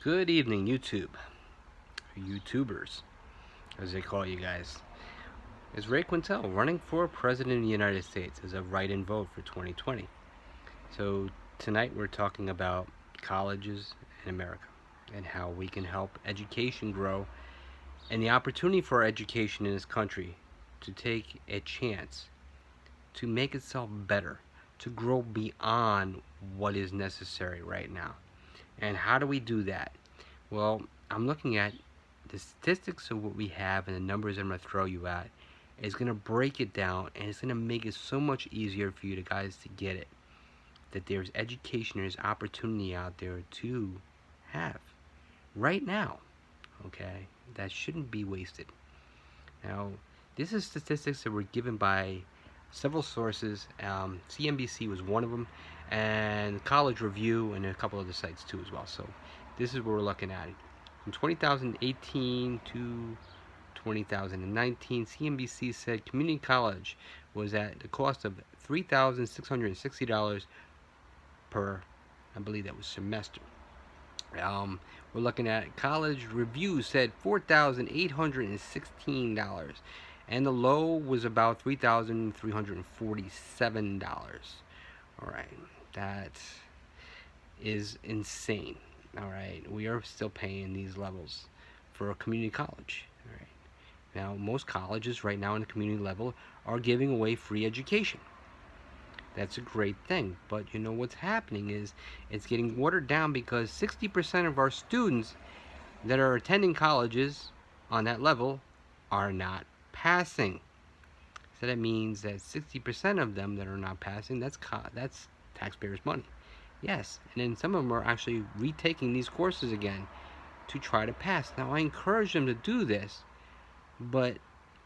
Good evening, YouTube. YouTubers, as they call you guys. Is Ray Quintel running for President of the United States as a write-in vote for 2020. So tonight we're talking about colleges in America and how we can help education grow and the opportunity for our education in this country to take a chance to make itself better, to grow beyond what is necessary right now. And how do we do that? Well, I'm looking at the statistics of what we have and the numbers I'm going to throw you at. Is going to break it down, and it's going to make it so much easier for you guys to get it. That there's education, there's opportunity out there to have right now. Okay? That shouldn't be wasted. Now, this is statistics that were given by several sources. CNBC was one of them, and College Review, and a couple other sites too as well. So this is what we're looking at. From 2018 to 2019, CNBC said community college was at the cost of $3,660 per, I believe that was semester. We're looking at College Review said $4,816, and the low was about $3,347. All right, that is insane. All right, we are still paying these levels for a community college. All right. Now, most colleges right now in the community level are giving away free education. That's a great thing, but you know what's happening is it's getting watered down because 60% of our students that are attending colleges on that level are not passing. So that means that 60% of them that are not passing, that's taxpayers' money. Yes, and then some of them are actually retaking these courses again to try to pass. Now, I encourage them to do this, but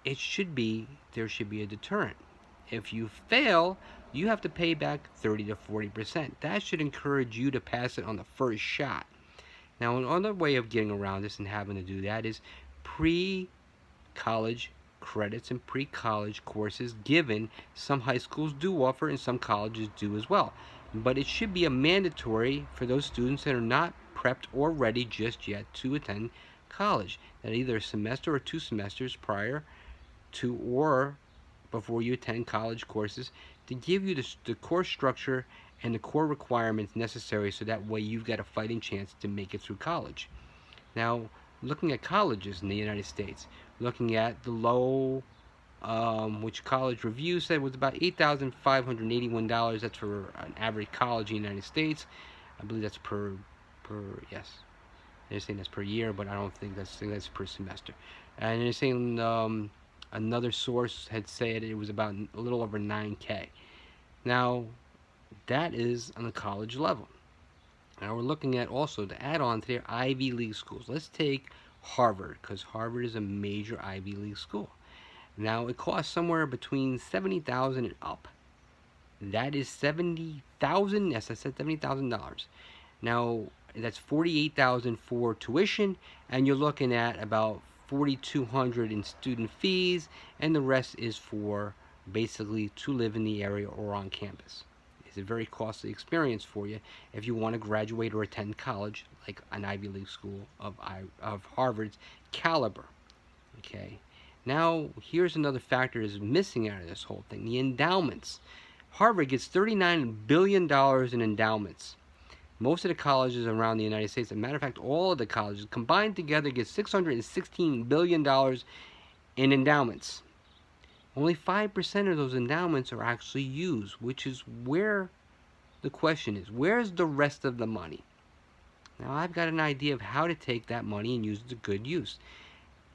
there should be a deterrent. If you fail, you have to pay back 30 to 40%. That should encourage you to pass it on the first shot. Now, another way of getting around this and having to do that is pre-college credits and pre-college courses given. Some high schools do offer and some colleges do as well. But it should be a mandatory for those students that are not prepped or ready just yet to attend college. That either a semester or 2 semesters prior to or before you attend college courses to give you the core structure and the core requirements necessary so that way you've got a fighting chance to make it through college. Now, looking at colleges in the United States, looking at the low, which College Review said was about $8,581. That's for an average college in the United States. I believe that's yes. They're saying that's per year, but I don't think that's per semester. And they're saying another source had said it was about a little over 9K. Now, that is on the college level. Now we're looking at also to add on to their Ivy League schools. Let's take Harvard, because Harvard is a major Ivy League school. Now it costs somewhere between $70,000 and up. That is $70,000. Yes, I said $70,000. Now that's $48,000 for tuition, and you're looking at about $4,200 in student fees, and the rest is for basically to live in the area or on campus. It's a very costly experience for you if you want to graduate or attend college like an Ivy League school of Harvard's caliber. Okay. Now, here's another factor that is missing out of this whole thing: the endowments. Harvard gets $39 billion in endowments. Most of the colleges around the United States, as a matter of fact, all of the colleges combined together get $616 billion in endowments. Only 5% of those endowments are actually used, which is where the question is. Where's the rest of the money? Now, I've got an idea of how to take that money and use it to good use.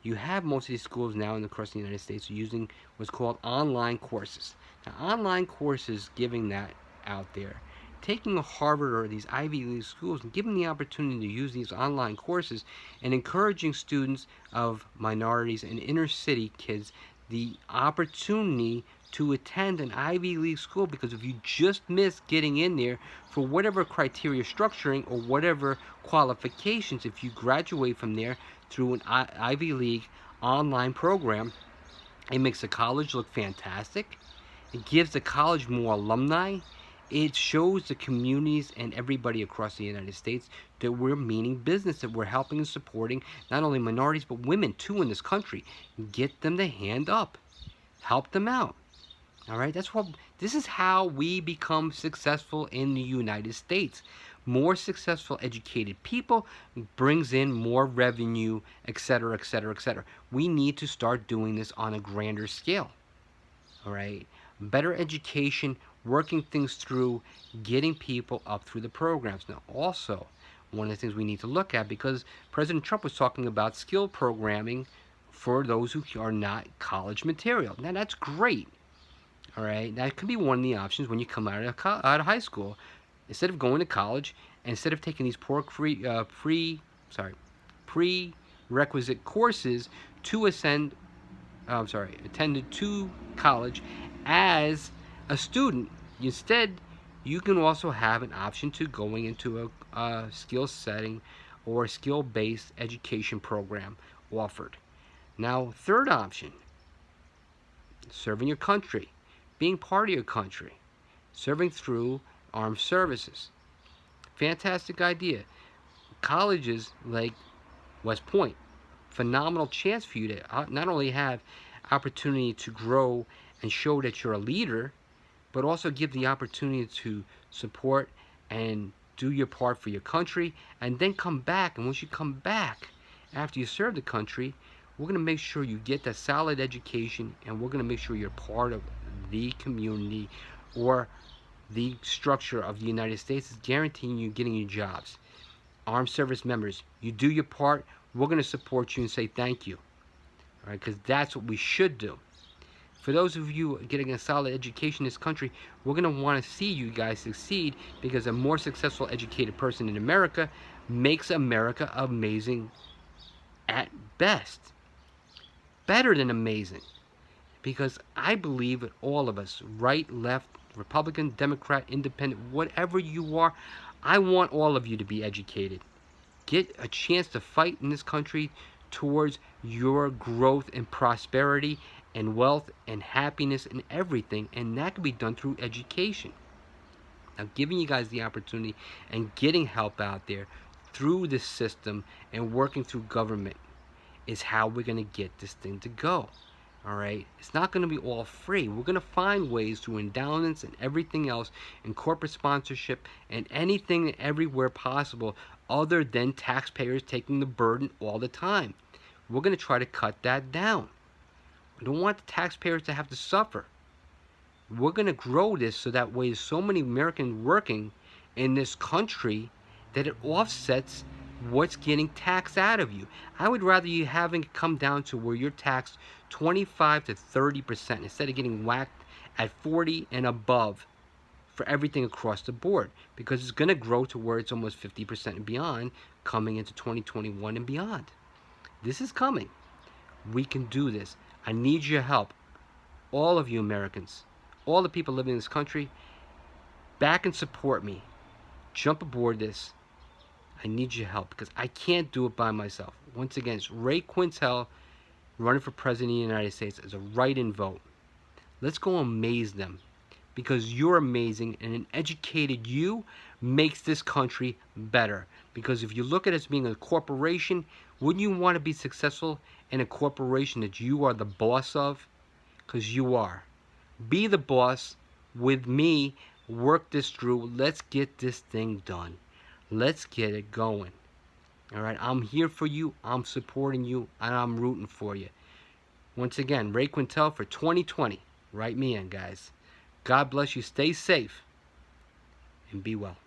You have most of these schools now across the United States using what's called online courses. Now, online courses, giving that out there, taking a Harvard or these Ivy League schools and giving the opportunity to use these online courses and encouraging students of minorities and inner city kids the opportunity to attend an Ivy League school, because if you just miss getting in there for whatever criteria structuring or whatever qualifications, if you graduate from there through an Ivy League online program, it makes the college look fantastic. It gives the college more alumni. It shows the communities and everybody across the United States that we're meaning business, that we're helping and supporting not only minorities but women too in this country. Get them to hand up, help them out. All right, that's what this is how we become successful in the United States. More successful, educated people brings in more revenue, etc., etc., etc. We need to start doing this on a grander scale. All right, better education, working things through, getting people up through the programs. Now, also, one of the things we need to look at, because President Trump was talking about skill programming for those who are not college material. Now, that's great. All right, that could be one of the options when you come out of high school. Instead of going to college, instead of taking these prerequisite courses to attended to college as a student, instead you can also have an option to going into a skill setting or skill-based education program offered. Now, third option, serving your country, being part of your country, serving through armed services. Fantastic idea. Colleges like West Point, phenomenal chance for you to not only have opportunity to grow and show that you're a leader, but also give the opportunity to support and do your part for your country, and then come back. And once you come back after you serve the country, we're going to make sure you get that solid education, and we're going to make sure you're part of the community or the structure of the United States is guaranteeing you getting your jobs. Armed service members, you do your part, we're going to support you and say thank you. All right, because that's what we should do. For those of you getting a solid education in this country, we're going to want to see you guys succeed, because a more successful educated person in America makes America amazing at best. Better than amazing. Because I believe that all of us, right, left, Republican, Democrat, Independent, whatever you are, I want all of you to be educated. Get a chance to fight in this country towards your growth and prosperity and wealth and happiness and everything, and that can be done through education. Now, giving you guys the opportunity and getting help out there through this system and working through government is how we're going to get this thing to go. All right, it's not going to be all free. We're going to find ways through endowments and everything else, and corporate sponsorship and anything and everywhere possible, other than taxpayers taking the burden all the time. We're going to try to cut that down. We don't want the taxpayers to have to suffer. We're going to grow this so that way there's so many Americans working in this country that it offsets what's getting taxed out of you. I would rather you having it come down to where you're taxed 25 to 30% instead of getting whacked at 40 and above for everything across the board, because it's going to grow to where it's almost 50% and beyond coming into 2021 and beyond. This is coming. We can do this. I need your help. All of you Americans, all the people living in this country, back and support me. Jump aboard this. I need your help because I can't do it by myself. Once again, it's Ray Quintel running for president of the United States as a write-in vote. Let's go amaze them, because you're amazing, and an educated you makes this country better. Because if you look at it as being a corporation, wouldn't you want to be successful in a corporation that you are the boss of? Because you are. Be the boss with me. Work this through. Let's get this thing done. Let's get it going. All right, I'm here for you. I'm supporting you, and I'm rooting for you. Once again, Ray Quintel for 2020. Write me in, guys. God bless you. Stay safe and be well.